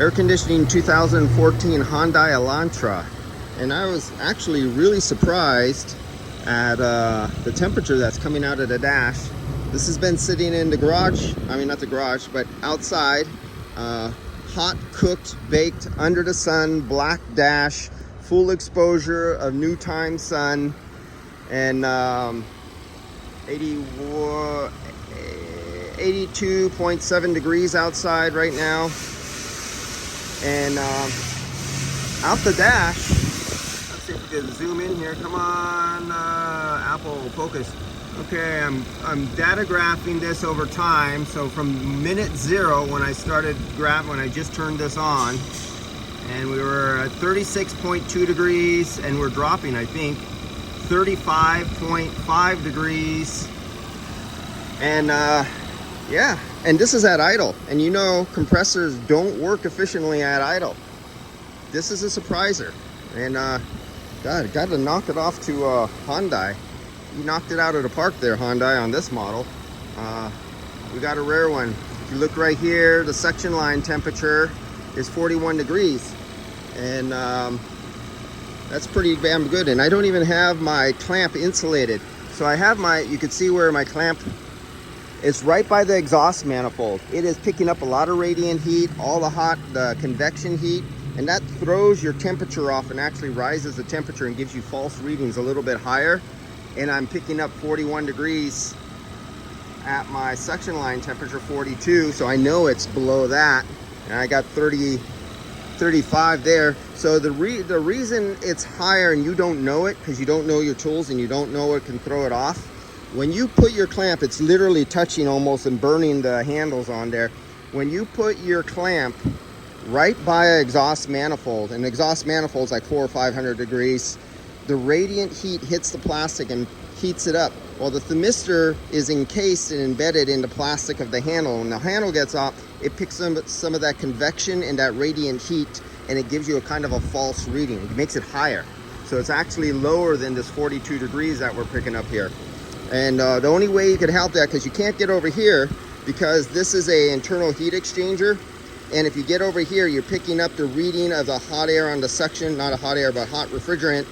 Air conditioning 2014 Hyundai ELANTRA. And I was actually really surprised at the temperature that's coming out of the dash. This has been sitting in the garage, I mean not the garage, but outside. Hot, cooked, baked, under the sun, black dash, full exposure of new time sun, and 82.7 degrees outside right now. And out the dash, let's see if we can zoom in here. Come on, Apple, focus. Okay, I'm data graphing this over time. So from minute 0 when I started when I just turned this on, and we were at 36.2 degrees, and we're dropping, I think, 35.5 degrees. And yeah, and this is at idle. And you know, compressors don't work efficiently at idle. This is a surpriser. And God, got to knock it off to Hyundai. You knocked it out of the park there, Hyundai, on this model. We got a rare one. If you look right here, the section line temperature is 41 degrees. And that's pretty damn good. And I don't even have my clamp insulated. So I have you can see where my clamp is right by the exhaust manifold. It is picking up a lot of radiant heat, all the convection heat, and that throws your temperature off and actually rises the temperature and gives you false readings a little bit higher. And I'm picking up 41 degrees at my suction line temperature, 42, so I know it's below that. And I got 35 there. So the reason it's higher and you don't know it, because you don't know your tools and you don't know what can throw it off, when you put your clamp, it's literally touching almost and burning the handles on there. When you put your clamp right by an exhaust manifold, and the exhaust manifold's like 400 or 500 degrees, the radiant heat hits the plastic and heats it up. Well, the thermistor is encased and embedded in the plastic of the handle. When the handle gets off, it picks some of that convection and that radiant heat, and it gives you a kind of a false reading. It makes it higher. So it's actually lower than this 42 degrees that we're picking up here. And the only way you could help that, because you can't get over here, because this is an internal heat exchanger. And if you get over here, you're picking up the reading of the hot air on the suction, not a hot air, but hot refrigerant,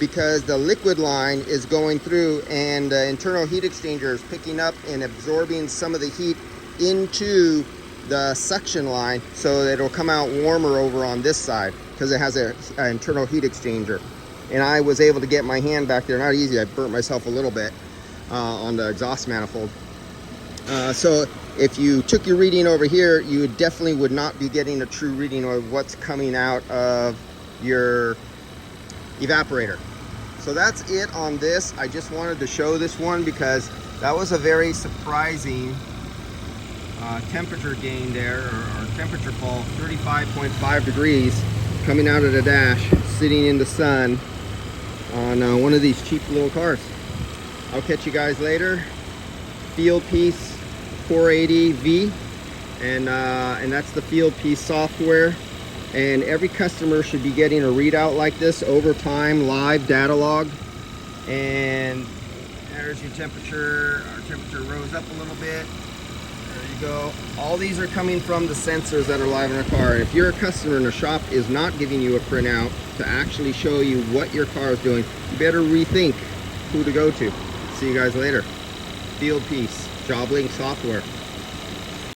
because the liquid line is going through and the internal heat exchanger is picking up and absorbing some of the heat into the suction line, so that it'll come out warmer over on this side because it has an internal heat exchanger. And I was able to get my hand back there. Not easy, I burnt myself a little bit on the exhaust manifold. So if you took your reading over here, you definitely would not be getting a true reading of what's coming out of your evaporator. So that's it on this. I just wanted to show this one because that was a very surprising temperature gain there, or temperature fall. 35.5 degrees coming out of the dash, sitting in the sun on one of these cheap little cars. I'll catch you guys later. Field Piece 480V, and that's the Field Piece software. And every customer should be getting a readout like this over time, live data log. And there's your temperature. Our temperature rose up a little bit. There you go. All these are coming from the sensors that are live in our car. And if you're a customer and the shop is not giving you a printout to actually show you what your car is doing, you better rethink who to go to. See you guys later. Field Piece, JobLink software.